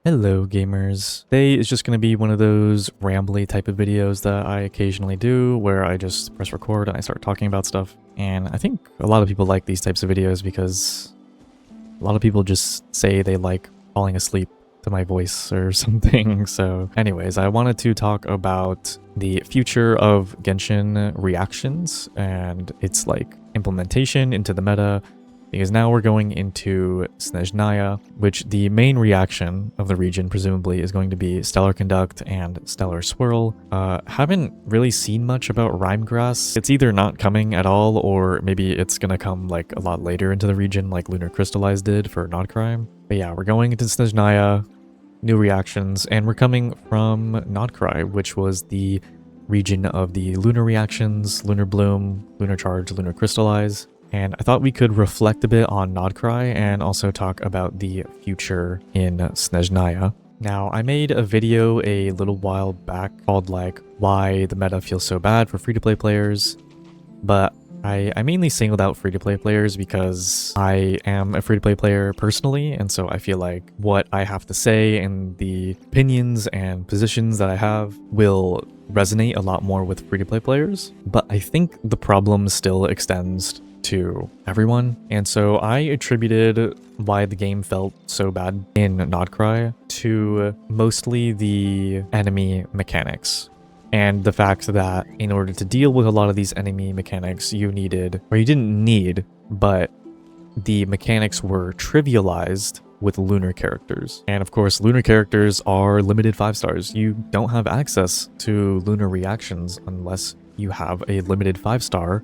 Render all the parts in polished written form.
Hello gamers. Today is just going to be one of those rambly type of videos that I occasionally do where I just press record and I start talking about stuff. And I think a lot of people like these types of videos because a lot of people just say they like falling asleep to my voice or something. So anyways, I wanted to talk about the future of Genshin reactions and its like implementation into the meta. Because now we're going into Snezhnaya, which the main reaction of the region presumably is going to be Stellar Conduct and Stellar Swirl. Haven't really seen much about Rhymegrass. It's either not coming at all, or maybe it's gonna come like a lot later into the region like Lunar Crystallize did for Nodcry. But yeah, we're going into Snezhnaya, new reactions, and we're coming from Nodcry, which was the region of the Lunar reactions, Lunar Bloom, Lunar Charge, Lunar Crystallize. And I thought we could reflect a bit on Nodcry and also talk about the future in Snezhnaya. Now, I made a video a little while back called like why the meta feels so bad for free-to-play players, but I mainly singled out free-to-play players because I am a free-to-play player personally, and so I feel like what I have to say and the opinions and positions that I have will resonate a lot more with free-to-play players. But I think the problem still extends to everyone, and so I attributed why the game felt so bad in Nodcry to mostly the enemy mechanics and the fact that in order to deal with a lot of these enemy mechanics you needed, or you didn't need, but the mechanics were trivialized with lunar characters. And of course lunar characters are limited 5 stars. You don't have access to lunar reactions unless you have a limited 5-star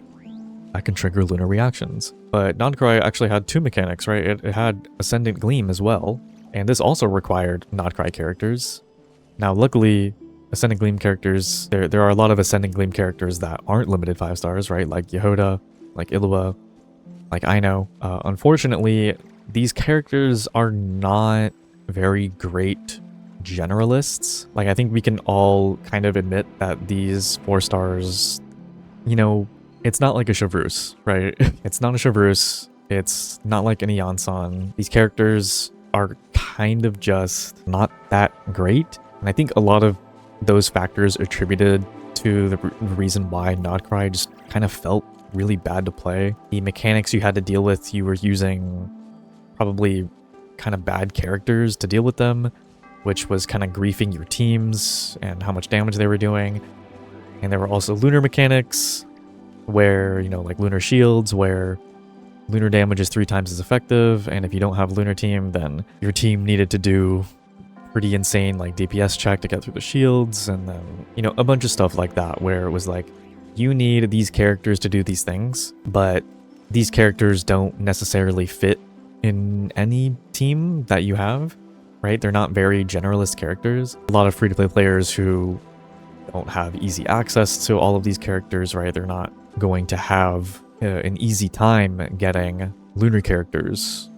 that can trigger lunar reactions. But Nodcry actually had 2 mechanics, right? It had Ascendant Gleam as well, and this also required Nodcry characters. Now luckily, Ascendant Gleam characters, there are a lot of Ascendant Gleam characters that aren't limited 5 stars, right? Like Yehoda, like Illua, like Aino. Unfortunately, these characters are not very great generalists. Like, I think we can all kind of admit that these 4 stars, you know, it's not like a Chevreuse, right? It's not a Chevreuse. It's not like any Yansan. These characters are kind of just not that great. And I think a lot of those factors attributed to the reason why Nodcry just kind of felt really bad to play. The mechanics you had to deal with, you were using probably kind of bad characters to deal with them, which was kind of griefing your teams and how much damage they were doing. And there were also lunar mechanics where, you know, like lunar shields, where lunar damage is 3 times as effective, and if you don't have lunar team, then your team needed to do pretty insane like DPS check to get through the shields, and then, you know, a bunch of stuff like that where it was like, you need these characters to do these things, but these characters don't necessarily fit in any team that you have, right? They're not very generalist characters. A lot of free-to-play players who don't have easy access to all of these characters, right? They're not going to have an easy time getting lunar characters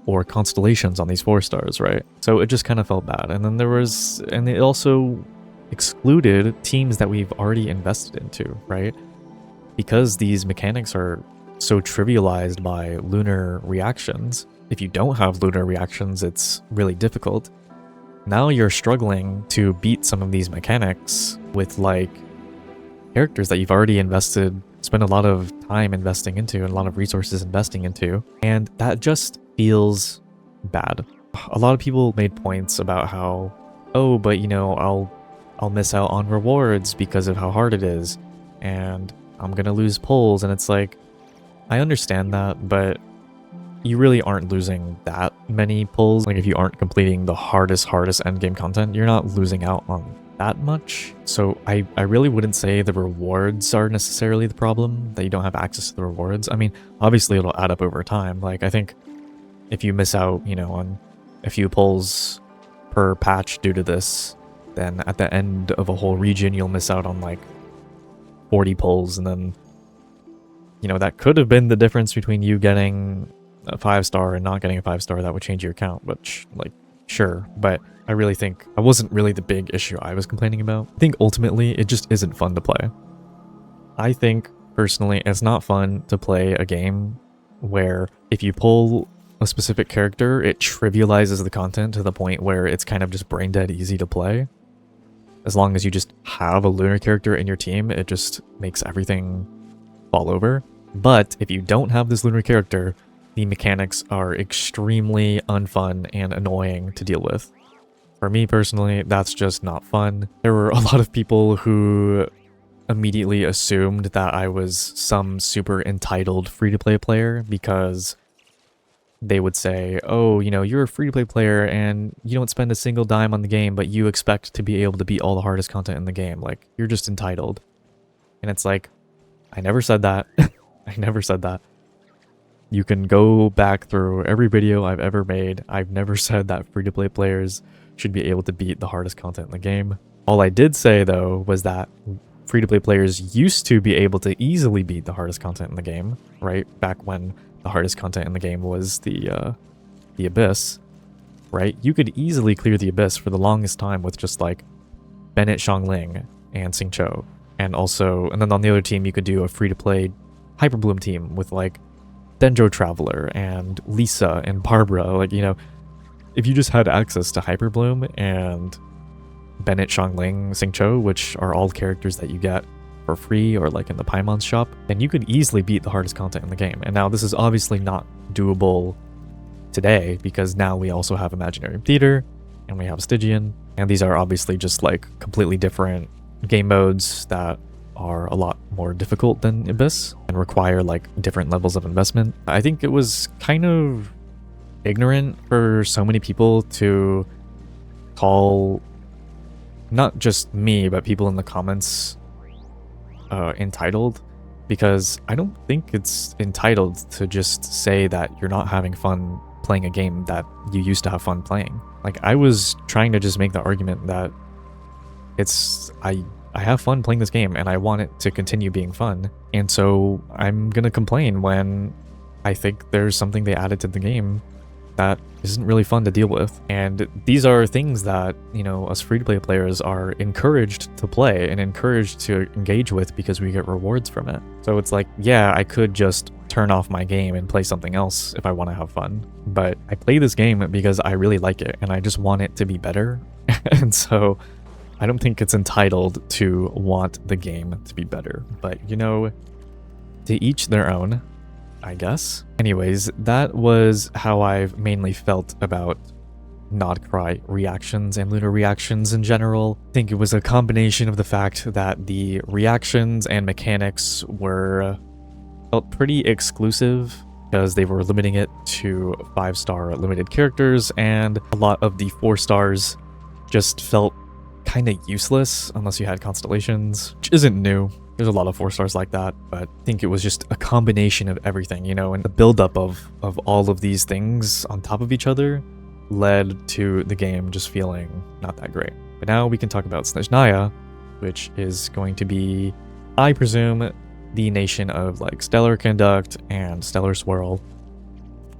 or constellations on these 4 stars, right? So it just kind of felt bad. And then and it also excluded teams that we've already invested into, right? Because these mechanics are so trivialized by lunar reactions. If you don't have lunar reactions, it's really difficult. Now you're struggling to beat some of these mechanics with like characters that you've already spent a lot of time investing into and a lot of resources investing into, and that just feels bad. A lot of people made points about how, oh, but you know, I'll miss out on rewards because of how hard it is, and I'm gonna lose pulls, and it's like, I understand that, but you really aren't losing that many pulls. Like, if you aren't completing the hardest endgame content, you're not losing out on that much. So I really wouldn't say the rewards are necessarily the problem, that you don't have access to the rewards. I mean, obviously it'll add up over time. Like, I think if you miss out, you know, on a few pulls per patch due to this, then at the end of a whole region, you'll miss out on like 40 pulls, and then, you know, that could have been the difference between you getting a 5-star and not getting a 5-star. That would change your account, which, like, sure, but I really think that wasn't really the big issue I was complaining about. I think ultimately it just isn't fun to play. I think personally it's not fun to play a game where if you pull a specific character, it trivializes the content to the point where it's kind of just brain dead easy to play. As long as you just have a lunar character in your team, it just makes everything fall over. But if you don't have this lunar character, the mechanics are extremely unfun and annoying to deal with. For me personally, that's just not fun. There were a lot of people who immediately assumed that I was some super entitled free-to-play player because they would say, oh, you know, you're a free-to-play player and you don't spend a single dime on the game, but you expect to be able to beat all the hardest content in the game. Like, you're just entitled. And it's like, I never said that. I never said that. You can go back through every video I've ever made. I've never said that free-to-play players should be able to beat the hardest content in the game. All I did say, though, was that free-to-play players used to be able to easily beat the hardest content in the game, right? Back when the hardest content in the game was the Abyss, right? You could easily clear the Abyss for the longest time with just, like, Bennett Xiangling and Xingqiu. And then on the other team, you could do a free-to-play Hyperbloom team with, like, Dendro Traveler and Lisa and Barbara. Like, you know, if you just had access to Hyperbloom and Bennett Xiangling, Xingqiu, which are all characters that you get for free or like in the Paimon shop, then you could easily beat the hardest content in the game. And now this is obviously not doable today because now we also have Imaginary Theater and we have Stygian, and these are obviously just like completely different game modes that are a lot more difficult than Abyss and require like different levels of investment. I think it was kind of ignorant for so many people to call not just me, but people in the comments entitled, because I don't think it's entitled to just say that you're not having fun playing a game that you used to have fun playing. Like, I was trying to just make the argument that I have fun playing this game and I want it to continue being fun. And so I'm gonna complain when I think there's something they added to the game that isn't really fun to deal with. And these are things that, you know, us free-to-play players are encouraged to play and encouraged to engage with because we get rewards from it. So it's like, yeah, I could just turn off my game and play something else if I want to have fun. But I play this game because I really like it and I just want it to be better. And so I don't think it's entitled to want the game to be better. But, you know, to each their own, I guess. Anyways, that was how I've mainly felt about Nodcry reactions and Lunar reactions in general. I think it was a combination of the fact that the reactions and mechanics felt pretty exclusive because they were limiting it to 5-star limited characters, and a lot of the 4 stars just felt kind of useless unless you had constellations, which isn't new. There's a lot of 4 stars like that, but I think it was just a combination of everything, you know, and the buildup of all of these things on top of each other led to the game just feeling not that great. But now we can talk about Snezhnaya, which is going to be, I presume, the nation of like Stellar Conduct and Stellar Swirl,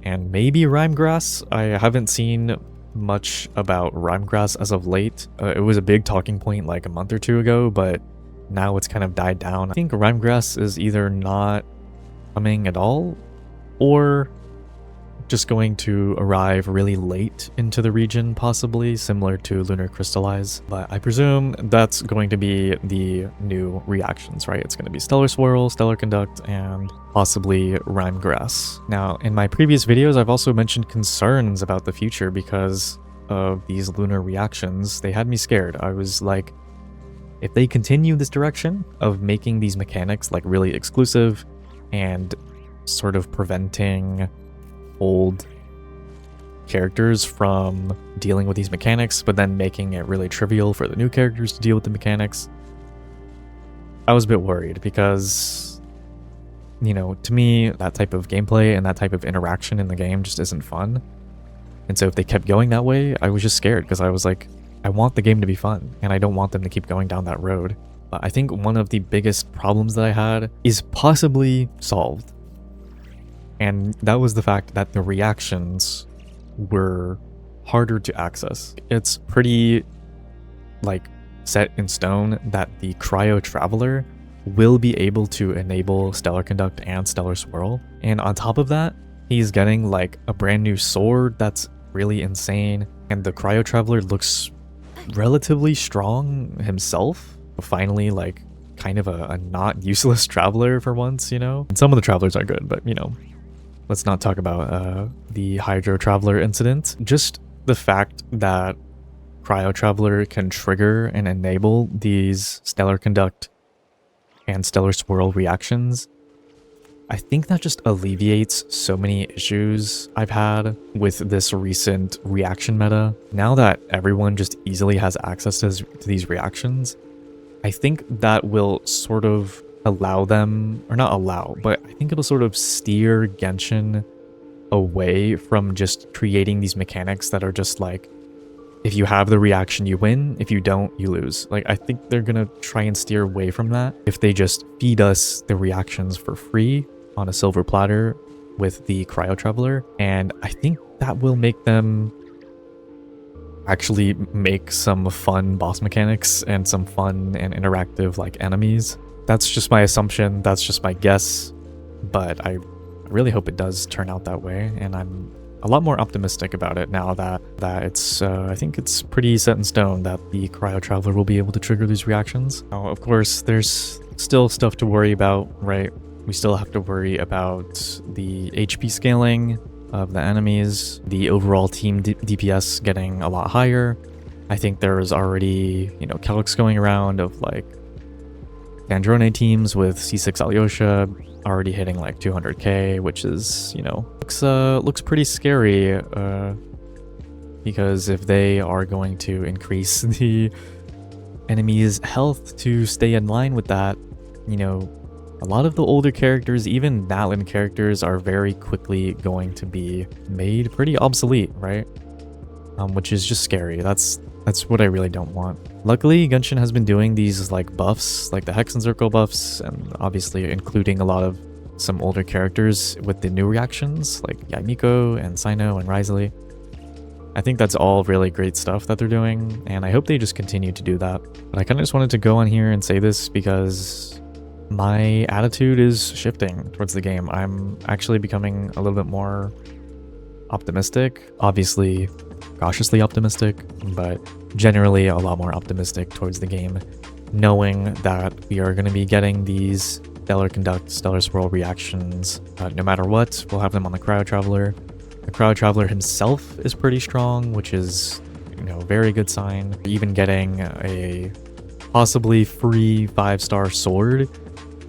and maybe Rhymegrass. I haven't seen much about Rhymegrass as of late. It was a big talking point like a month or 2 ago, but now it's kind of died down. I think Rhymegrass is either not coming at all or just going to arrive really late into the region, possibly similar to Lunar Crystallize. But I presume that's going to be the new reactions, right? It's going to be Stellar Swirl, Stellar Conduct, and possibly Rhymegrass. Now, in my previous videos, I've also mentioned concerns about the future because of these Lunar reactions. They had me scared. I was like, if they continue this direction of making these mechanics like really exclusive and sort of preventing old characters from dealing with these mechanics, but then making it really trivial for the new characters to deal with the mechanics, I was a bit worried because, you know, to me, that type of gameplay and that type of interaction in the game just isn't fun. And so if they kept going that way, I was just scared because I was like, I want the game to be fun, and I don't want them to keep going down that road. But I think one of the biggest problems that I had is possibly solved. And that was the fact that the reactions were harder to access. It's pretty, like, set in stone that the Cryo Traveler will be able to enable Stellar Conduct and Stellar Swirl. And on top of that, He's getting like a brand new sword that's really insane, and the Cryo Traveler looks relatively strong himself. Finally, like kind of a not useless traveler for once, you know? And some of the travelers are good, but you know, let's not talk about the Hydro Traveler incident. Just the fact that Cryo Traveler can trigger and enable these Stellar Conduct and Stellar Swirl reactions, I think that just alleviates so many issues I've had with this recent reaction meta. Now that everyone just easily has access to these reactions, I think that will sort of allow them, or not allow, but I think it'll sort of steer Genshin away from just creating these mechanics that are just like, if you have the reaction, you win. If you don't, you lose. Like, I think they're gonna try and steer away from that if they just feed us the reactions for free on a silver platter with the Cryo Traveler. And I think that will make them actually make some fun boss mechanics and some fun and interactive like enemies. That's just my assumption. That's just my guess. But I really hope it does turn out that way. And I'm a lot more optimistic about it now that it's, I think it's pretty set in stone that the Cryo Traveler will be able to trigger these reactions. Now, of course, there's still stuff to worry about, right? We still have to worry about the HP scaling of the enemies, the overall team DPS getting a lot higher. I think there's already, you know, calcs going around of like Androne teams with C6 Alyosha already hitting like 200k, which is, you know, looks pretty scary, because if they are going to increase the enemy's health to stay in line with that, you know, a lot of the older characters, even Natlan characters, are very quickly going to be made pretty obsolete, right? Which is just scary. That's what I really don't want. Luckily, Genshin has been doing these like buffs, like the Hex and Circle buffs, and obviously including a lot of some older characters with the new reactions, like Yaimiko and Sino and Risley. I think that's all really great stuff that they're doing, and I hope they just continue to do that. But I kind of just wanted to go on here and say this because my attitude is shifting towards the game. I'm actually becoming a little bit more optimistic, obviously cautiously optimistic, but generally a lot more optimistic towards the game, knowing that we are going to be getting these Stellar Conduct, Stellar Swirl reactions no matter what. We'll have them on the Cryo Traveler. The Cryo Traveler himself is pretty strong, which is, you know, very good sign. Even getting a possibly free 5-star sword,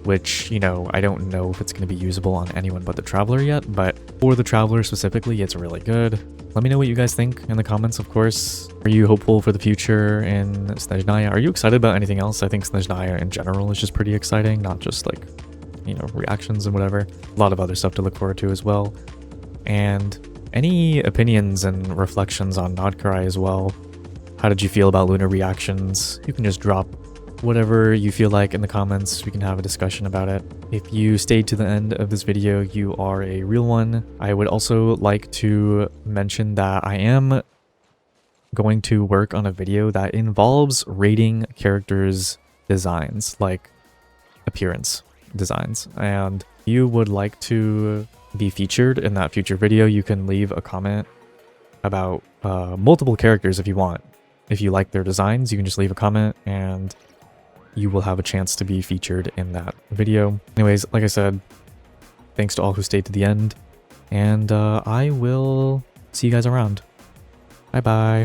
which, you know, I don't know if it's going to be usable on anyone but the Traveler yet, but for the Traveler specifically, it's really good. Let me know what you guys think in the comments, of course. Are you hopeful for the future in Snezhnaya? Are you excited about anything else? I think Snezhnaya in general is just pretty exciting, not just like, you know, reactions and whatever. A lot of other stuff to look forward to as well. And any opinions and reflections on Nodkarai as well? How did you feel about Lunar reactions? You can just drop whatever you feel like in the comments. We can have a discussion about it. If you stayed to the end of this video, you are a real one. I would also like to mention that I am going to work on a video that involves rating characters' designs, like appearance designs. And if you would like to be featured in that future video, you can leave a comment about multiple characters if you want. If you like their designs, you can just leave a comment and you will have a chance to be featured in that video. Anyways, like I said, thanks to all who stayed to the end, and I will see you guys around. Bye bye.